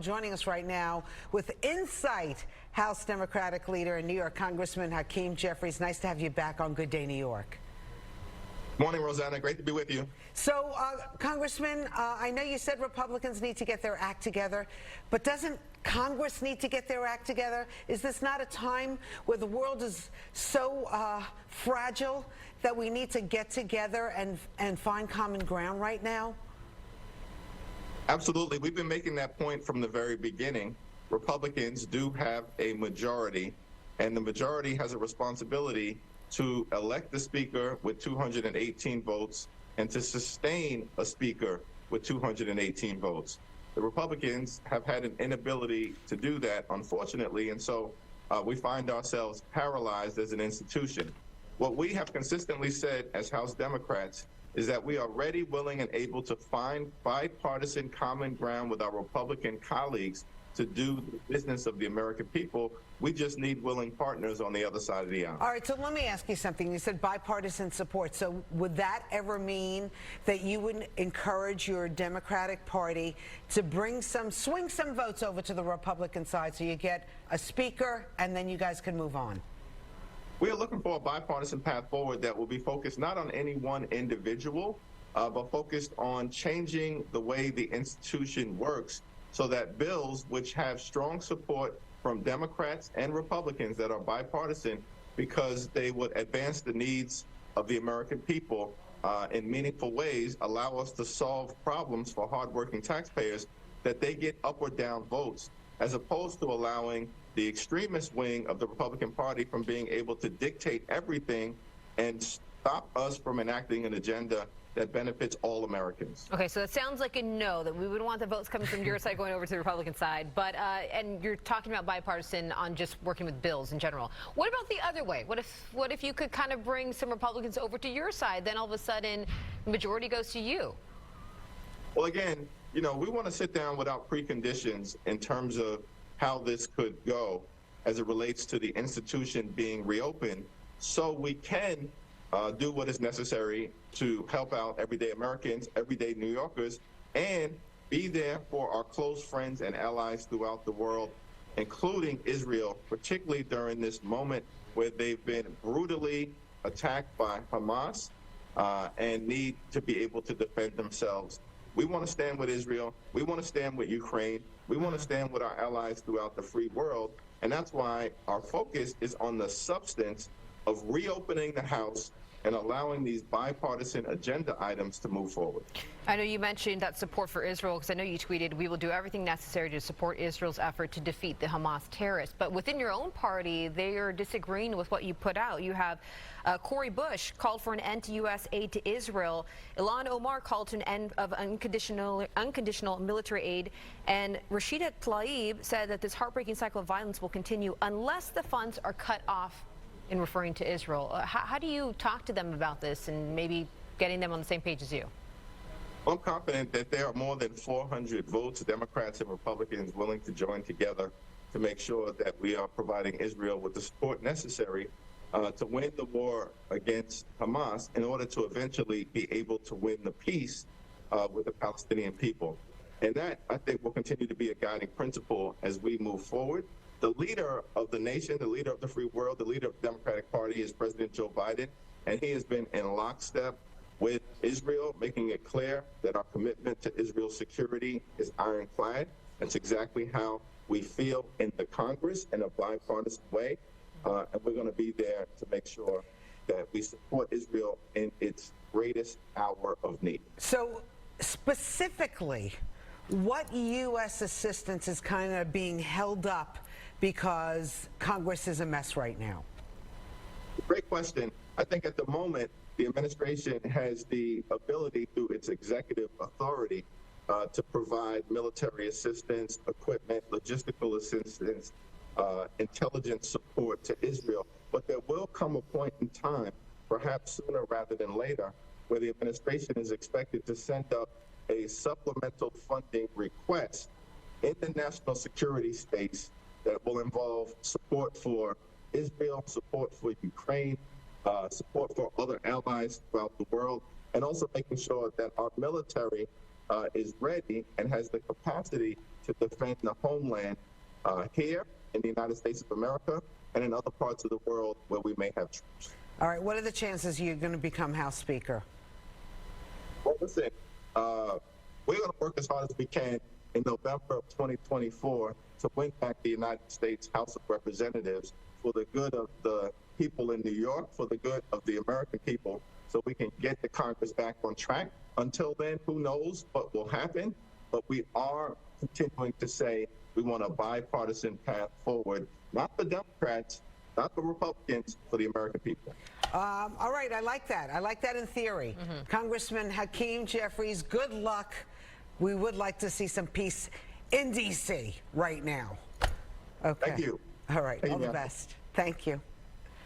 joining us right now with insight. House Democratic leader and New York Congressman Hakeem Jeffries. Nice to have you back on Good Day New York. Morning, Rosanna. Great to be with you. So, Congressman, I know you said Republicans need to get their act together, but doesn't Congress need to get their act together? Is this not a time where the world is so fragile that we need to get together and find common ground right now? Absolutely. We've been making that point from the very beginning. Republicans do have a majority, and the majority has a responsibility to elect the speaker with 218 votes and to sustain a speaker with 218 votes. The Republicans have had an inability to do that, unfortunately, and so we find ourselves paralyzed as an institution. What we have consistently said as House Democrats is that we are ready, willing, and able to find bipartisan common ground with our Republican colleagues to do the business of the American people. We just need willing partners on the other side of the aisle. All right, so let me ask you something. You said bipartisan support. So would that ever mean that you would encourage your Democratic Party to swing some votes over to the Republican side so you get a speaker and then you guys can move on? We are looking for a bipartisan path forward that will be focused not on any one individual, but focused on changing the way the institution works so that bills which have strong support from Democrats and Republicans that are bipartisan because they would advance the needs of the American people in meaningful ways, allow us to solve problems for hardworking taxpayers, that they get up or down votes, as opposed to allowing the extremist wing of the Republican Party from being able to dictate everything and stop us from enacting an agenda that benefits all Americans. Okay, so it sounds like a no, that we would want the votes coming from your side going over to the Republican side, but and you're talking about bipartisan on just working with bills in general. What about the other way? What if you could kind of bring some Republicans over to your side, then all of a sudden the majority goes to you? Well, again, you know, we want to sit down without preconditions in terms of how this could go as it relates to the institution being reopened, so we can do what is necessary to help out everyday Americans, everyday New Yorkers, and be there for our close friends and allies throughout the world, including Israel, particularly during this moment where they've been brutally attacked by Hamas and need to be able to defend themselves. We want to stand with Israel. We want to stand with Ukraine. We want to stand with our allies throughout the free world. And that's why our focus is on the substance of reopening the House and allowing these bipartisan agenda items to move forward. I know you mentioned that support for Israel, because I know you tweeted, we will do everything necessary to support Israel's effort to defeat the Hamas terrorists. But within your own party, they are disagreeing with what you put out. You have Cori Bush called for an end to U.S. aid to Israel. Ilhan Omar called to an end of unconditional military aid. And Rashida Tlaib said that this heartbreaking cycle of violence will continue unless the funds are cut off, in referring to Israel. How do you talk to them about this and maybe getting them on the same page as you? Well, I'm confident that there are more than 400 votes, Democrats and Republicans, willing to join together to make sure that we are providing Israel with the support necessary to win the war against Hamas in order to eventually be able to win the peace with the Palestinian people. And that, I think, will continue to be a guiding principle as we move forward. The leader of the nation, the leader of the free world, the leader of the Democratic Party is President Joe Biden, and he has been in lockstep with Israel, making it clear that our commitment to Israel's security is ironclad. That's exactly how we feel in the Congress in a bipartisan way, and we're going to be there to make sure that we support Israel in its greatest hour of need. So specifically, what U.S. assistance is kind of being held up because Congress is a mess right now? Great question. I think at the moment, the administration has the ability through its executive authority to provide military assistance, equipment, logistical assistance, intelligence support to Israel. But there will come a point in time, perhaps sooner rather than later, where the administration is expected to send up a supplemental funding request in the national security space that will involve support for Israel, support for Ukraine, support for other allies throughout the world, and also making sure that our military is ready and has the capacity to defend the homeland here in the United States of America and in other parts of the world where we may have troops. All right, what are the chances you're going to become House Speaker? Well, listen, we're going to work as hard as we can in November of 2024 to win back the United States House of Representatives for the good of the people in New York, for the good of the American people, so we can get the Congress back on track. Until then, who knows what will happen, but we are continuing to say we want a bipartisan path forward, not the Democrats, not the Republicans, for the American people. All right, I like that. I like that in theory. Congressman Hakeem Jeffries, good luck. We would like to see some peace in D.C. right now. Okay. Thank you. All right, Thank all you, the ma'am. best. Thank you.